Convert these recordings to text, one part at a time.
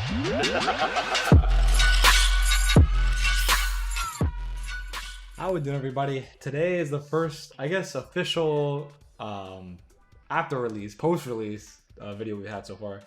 How we doing, everybody? Today is the first, I guess, official after release, post-release video we've had so far,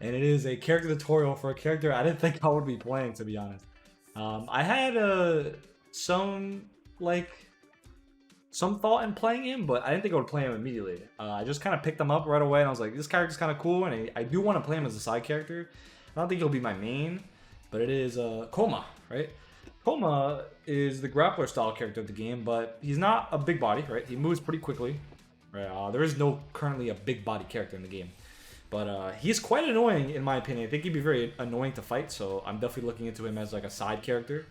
and it is a character tutorial for a character I didn't think I would be playing, to be honest. I had some thought in playing him, but I didn't think I would play him immediately. I just kind of picked him up right away, and I was like, this character's kind of cool, and I do want to play him as a side character. I don't think he'll be my main, but it is Kouma, right? Kouma is the grappler style character of the game, but he's not a big body, right? He moves pretty quickly, right? There is no currently a big body character in the game, but he's quite annoying in my opinion. I think he'd be very annoying to fight, so I'm definitely looking into him as like a side character.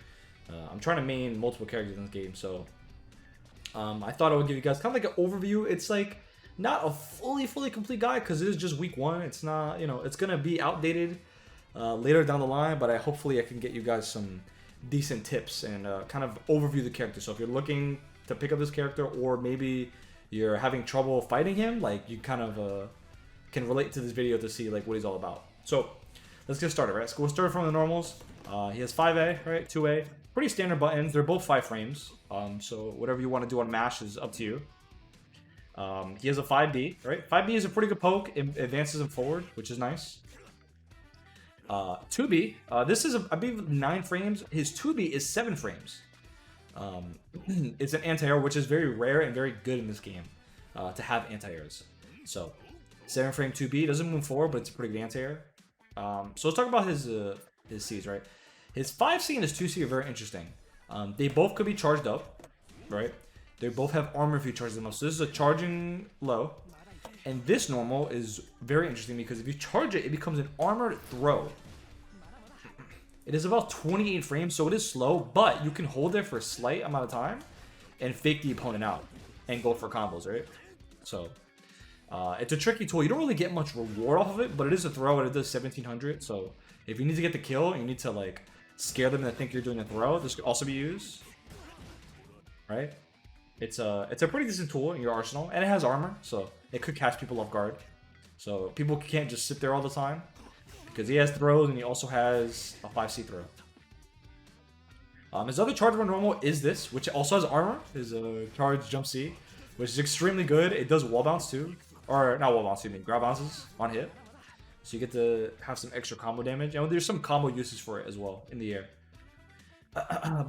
I'm trying to main multiple characters in this game, so I thought I would give you guys kind of like an overview. It's like not a fully complete guide because it is just week one. It's not, you know, it's gonna be outdated later down the line, but hopefully I can get you guys some decent tips and kind of overview the character. So if you're looking to pick up this character, or maybe you're having trouble fighting him, like you kind of can relate to this video to see like what he's all about. So let's get started, right? So we'll start from the normals. He has 5A, right? 2A, pretty standard buttons. They're both 5 frames. So whatever you want to do on mash is up to you. He has a 5B, right? 5B is a pretty good poke. It advances him forward, which is nice. 2B, this is, I believe, 9 frames. His 2B is 7 frames. It's an anti-air, which is very rare and very good in this game to have anti-airs. So 7 frame 2B doesn't move forward, but it's a pretty good anti-air. So let's talk about his C's, right? His 5C and his 2C are very interesting. They both could be charged up, right? They both have armor if you charge them up. So this is a charging low. And this normal is very interesting because if you charge it, it becomes an armored throw. It is about 28 frames, so it is slow, but you can hold it for a slight amount of time and fake the opponent out and go for combos, right? So it's a tricky tool. You don't really get much reward off of it, but it is a throw and it does 1700. So if you need to get the kill and you need to like scare them to think you're doing a throw, this could also be used, right? It's a pretty decent tool in your arsenal, and it has armor, so it could catch people off guard. So people can't just sit there all the time, because he has throws and he also has a 5C throw. His other chargeable normal is this, which also has armor. Is a charge jump C, which is extremely good. It does wall bounce too, or not wall bounce, excuse me, grab bounces on hit. So you get to have some extra combo damage, and there's some combo usage for it as well in the air.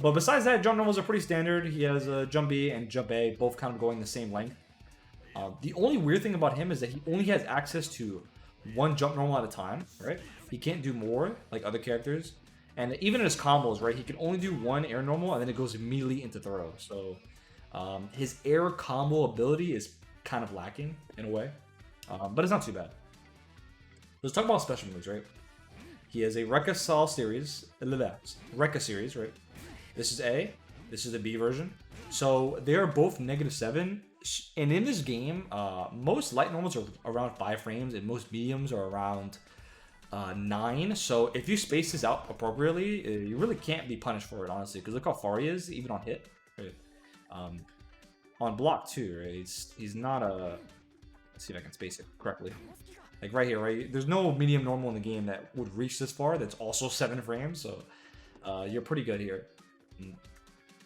But besides that, jump normals are pretty standard. He has a jump B and jump A, both kind of going the same length. The only weird thing about him is that he only has access to 1 jump normal at a time, right? He can't do more like other characters. And even in his combos, right, he can only do 1 air normal and then it goes immediately into throw. So his air combo ability is kind of lacking in a way, but it's not too bad. Let's talk about special moves, right? He has a Rekka Sal series, Rekka series, right? This is A, this is the B version. So they are both -7, and in this game, most light normals are around 5 frames, and most mediums are around 9. So if you space this out appropriately, you really can't be punished for it, honestly, because look how far he is, even on hit, right? On block too, right? He's not a. Let's see if I can space it correctly. Like right here, right? There's no medium normal in the game that would reach this far. That's also 7 frames, so you're pretty good here.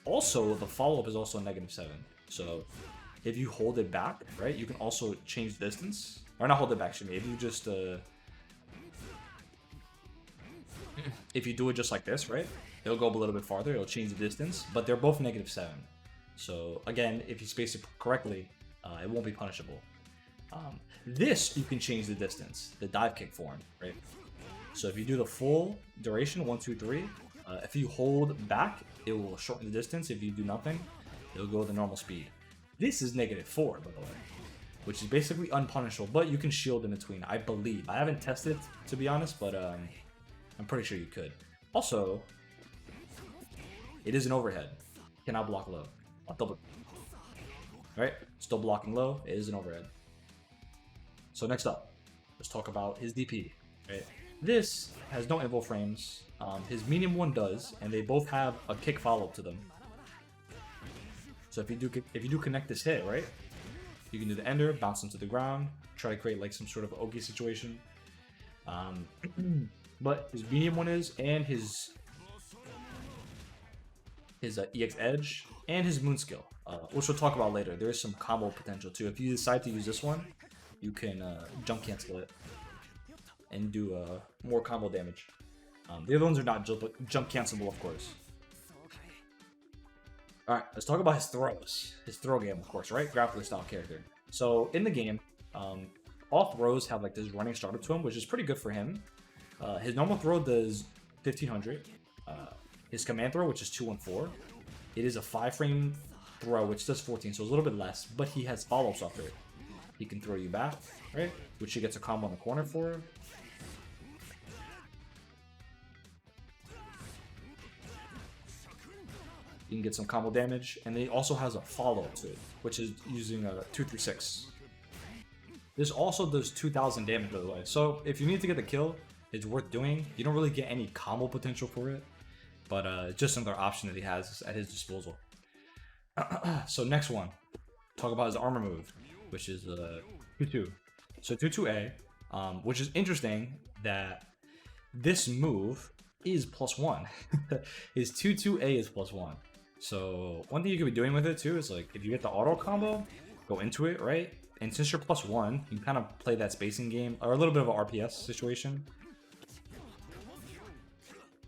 Also, the follow-up is also -7. So if you hold it back, right, you can also change the distance. Or not hold it back, excuse me. If you just if you do it just like this, right, it'll go up a little bit farther. It'll change the distance, but they're both -7. So again, if you space it correctly, it won't be punishable. This, you can change the distance, the dive kick form, right? So if you do the full duration, 1, 2, 3, if you hold back, it will shorten the distance. If you do nothing, it'll go the normal speed. This is -4, by the way, which is basically unpunishable, but you can shield in between, I believe. I haven't tested, to be honest, but I'm pretty sure you could. Also, it is an overhead. Cannot block low. I'll double. Right? Still blocking low. It is an overhead. So next up, let's talk about his DP. Right? This has no invul frames. His medium one does, and they both have a kick follow-up to them. So if you do connect this hit, right, you can do the ender, bounce him to the ground, try to create like some sort of Oki situation. but his medium one is, and his EX Edge, and his Moon skill, which we'll talk about later. There is some combo potential too. If you decide to use this one, you can jump cancel it and do more combo damage. The other ones are not jump cancelable, of course. Alright, let's talk about his throws. His throw game, of course, right? Grappler style character. So in the game, all throws have like this running starter to him, which is pretty good for him. His normal throw does 1500. His command throw, which is 214, it is a 5-frame throw, which does 14, so it's a little bit less, but he has follow-ups after it. He can throw you back, right? Which he gets a combo on the corner for. You can get some combo damage, and then he also has a follow-up to it, which is using a 236. This also does 2000 damage, by the way. So if you need to get the kill, it's worth doing. You don't really get any combo potential for it, but it's just another option that he has at his disposal. So next one, talk about his armor move, which is 2-2. So 2-2A, which is interesting that this move is +1. His 2-2A is +1. So one thing you could be doing with it too is like if you get the auto combo, go into it, right? And since you're +1, you can kind of play that spacing game or a little bit of an RPS situation.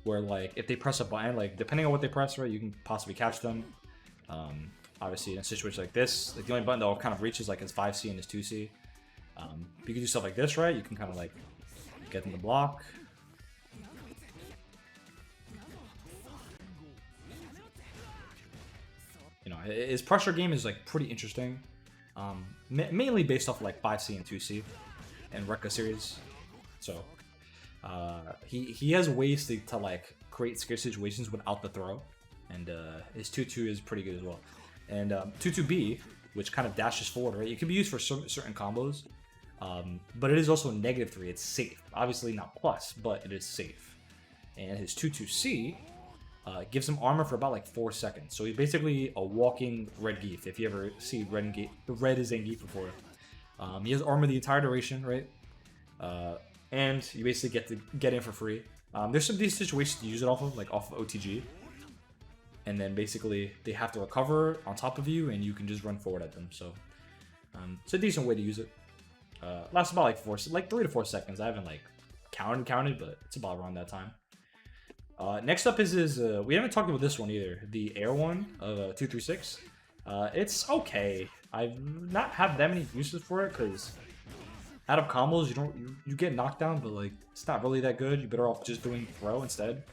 Where like if they press a button, like depending on what they press, right, you can possibly catch them. Obviously in a situation like this, like the only button that kind of reaches like is 5C and is 2C. You can do stuff like this, right? You can kind of like get them to block. You know, his pressure game is like pretty interesting. Mainly based off like 5C and 2C and Rekka series. So he has ways to like create scare situations without the throw, and his 2-2 is pretty good as well. And 2-2B, which kind of dashes forward, right? It can be used for certain combos, but it is also -3. It's safe, obviously not plus, but it is safe. And his 2-2C gives him armor for about like 4 seconds. So he's basically a walking red Geef. If you ever see red is Zangief before, he has armor the entire duration, right? And you basically get in for free. There's some of these situations to use it off of, like off of OTG. And then basically they have to recover on top of you, and you can just run forward at them. So it's a decent way to use it. Lasts about like 3 to 4 seconds. I haven't like counted, but it's about around that time. Next up is his, we haven't talked about this one either, the air one of 236. It's okay. I've not had that many uses for it because out of combos you get knocked down, but like it's not really that good. You're better off just doing throw instead.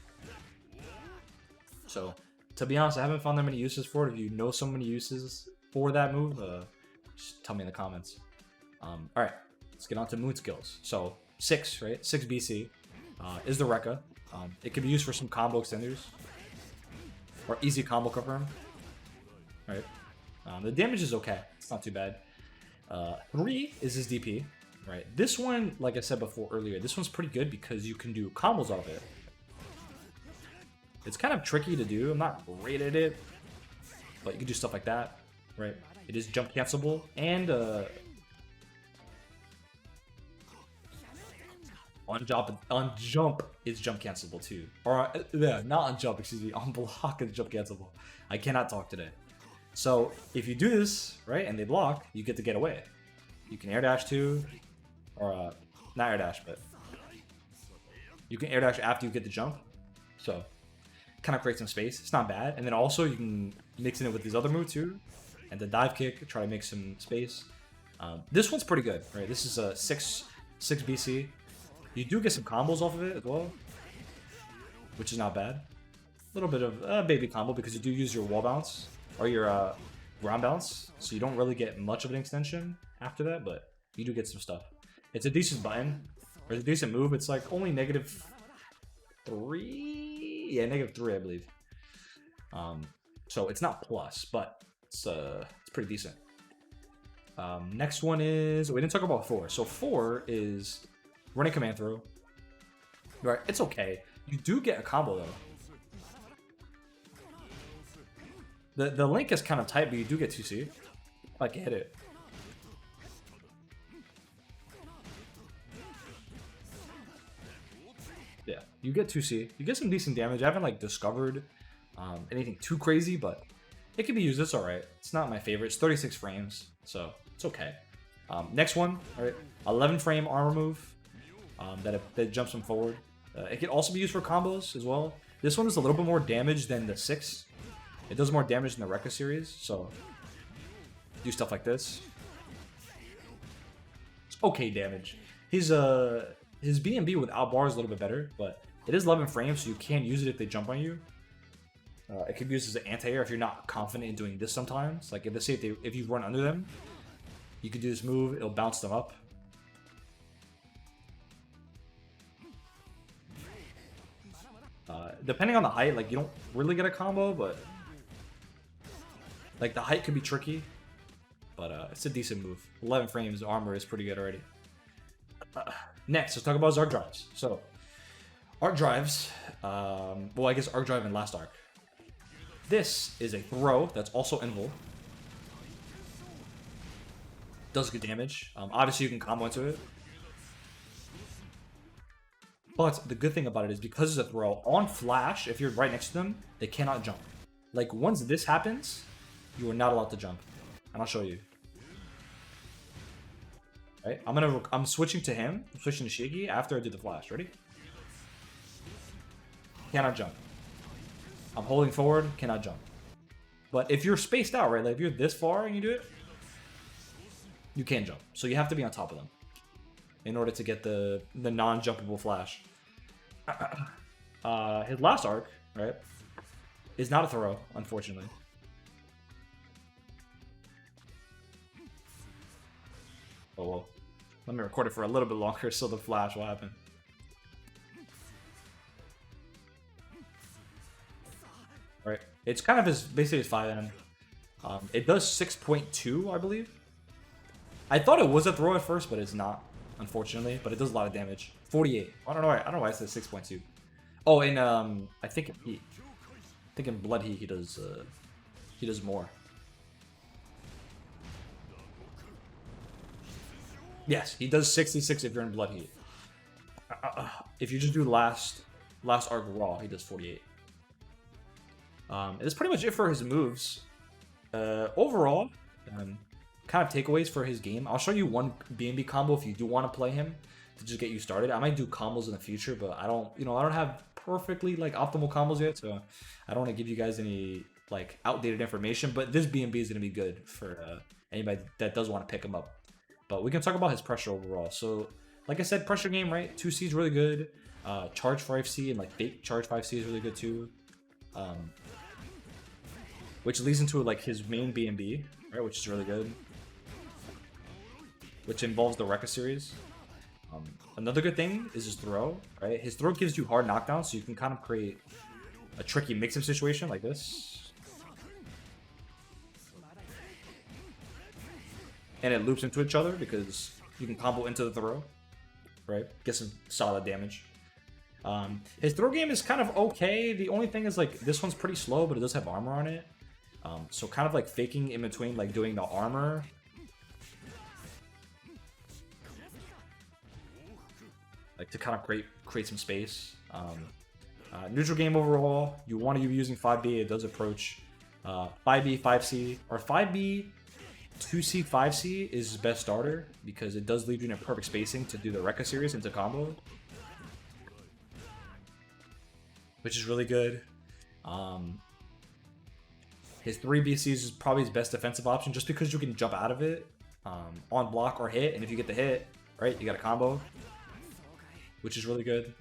So to be honest, I haven't found that many uses for it. If you know so many uses for that move, just tell me in the comments. Alright, let's get on to moon skills. So 6, right? 6 BC is the Rekka. It can be used for some combo extenders or easy combo confirm. Right. The damage is okay. It's not too bad. 3 is his DP. Right. This one, like I said before earlier, this one's pretty good because you can do combos out of it. It's kind of tricky to do. I'm not great at it, but you can do stuff like that. Right. It is jump cancelable, and on jump is jump cancelable too. Or yeah, not on jump, excuse me. On block is jump cancelable. I cannot talk today. So if you do this right and they block, you get to get away. You can air dash too, or not air dash, but you can air dash after you get the jump. So kind of create some space. It's not bad. And then also you can mix it with these other moves too, and the dive kick, try to make some space. This one's pretty good, right? This is a 6 BC. You do get some combos off of it as well, which is not bad. A little bit of a baby combo because you do use your wall bounce or your ground bounce, so you don't really get much of an extension after that, but you do get some stuff. It's a decent button, or it's a decent move. It's like only -3, yeah, -3, I believe. So it's not plus, but it's pretty decent. Next one is, we didn't talk about 4. So 4 is running command throw. Right, it's okay. You do get a combo though. The link is kind of tight, but you do get 2C. I can hit it. Yeah, you get 2C. You get some decent damage. I haven't like discovered anything too crazy, but it can be used. It's all right. It's not my favorite. It's 36 frames, so it's okay. Next one, all right, 11 frame armor move that jumps him forward. It can also be used for combos as well. This one is a little bit more damage than the 6. It does more damage than the Rekka series, so do stuff like this. It's okay damage. His B&B without bar is a little bit better, but it is 11 frames, so you can use it if they jump on you. It can be used as an anti-air if you're not confident in doing this sometimes. Like if you run under them, you can do this move, it'll bounce them up. Depending on the height, like you don't really get a combo, but like the height could be tricky. But it's a decent move. 11 frames armor is pretty good already. Next, let's talk about his arc drives. So, arc drives, well, I guess arc drive and last arc. This is a throw that's also invul. Does good damage. Obviously, you can combo into it. But the good thing about it is because it's a throw, on flash, if you're right next to them, they cannot jump. Like, once this happens, you are not allowed to jump. And I'll show you. Right? I'm switching to him. I'm switching to Shiggy after I do the flash. Ready? Cannot jump. I'm holding forward, cannot jump. But if you're spaced out, right? Like if you're this far and you do it, you can jump. So you have to be on top of them in order to get the non-jumpable flash. His last arc, right, is not a throw, unfortunately. Oh well. Let me record it for a little bit longer so the flash will happen. Right. It's kind of basically his 5M. It does 6.2, I believe. I thought it was a throw at first, but it's not, unfortunately. But it does a lot of damage. 48. I don't know why it says 6.2. Oh, and I think in heat. I think in blood heat he does more. Yes, he does 66 if you're in blood heat. If you just do last arc raw, he does 48. That's pretty much it for his moves. Overall, kind of takeaways for his game. I'll show you one B&B combo if you do want to play him to just get you started. I might do combos in the future, but I don't have perfectly like optimal combos yet, so I don't want to give you guys any like outdated information. But this B&B is gonna be good for anybody that does want to pick him up. But we can talk about his pressure overall. So, like I said, pressure game, right? 2C is really good. Charge 5C and like fake charge 5C is really good too. Which leads into like his main B&B, right? Which is really good. Which involves the Rekka series. Another good thing is his throw, right? His throw gives you hard knockdowns, so you can kind of create a tricky mix-up situation like this. And it loops into each other because you can combo into the throw, right? Get some solid damage. His throw game is kind of okay. The only thing is like this one's pretty slow, but it does have armor on it. So kind of like faking in between, like doing the armor. Like to kind of create some space. Neutral game overall, you want to be using 5B. It does approach 5B, 5C, or 5B, 2C, 5C is his best starter because it does leave you in a perfect spacing to do the Rekka series into combo, which is really good. His 3BCs is probably his best defensive option just because you can jump out of it on block or hit, and if you get the hit, right, you got a combo, which is really good.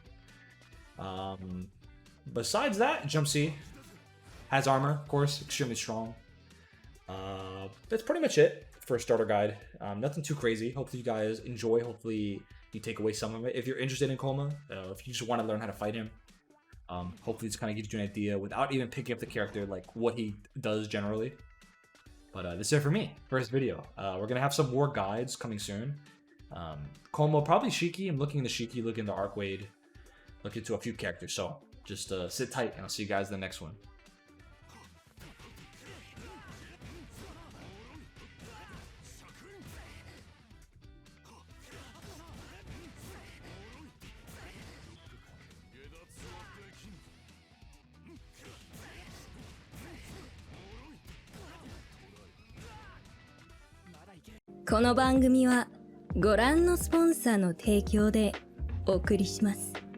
Besides that, Jump C has armor, of course, extremely strong. That's pretty much it for a starter guide. Nothing too crazy. Hopefully you guys enjoy. Hopefully you take away some of it. If you're interested in Kouma, if you just want to learn how to fight him, hopefully this kind of gives you an idea without even picking up the character, like what he does generally. But this is it for me for this video. We're gonna have some more guides coming soon. Kouma, probably Shiki. I'm looking into Shiki, looking into Arcwade, look into a few characters. So just sit tight, and I'll see you guys in the next one. この番組はご覧のスポンサーの提供でお送りします。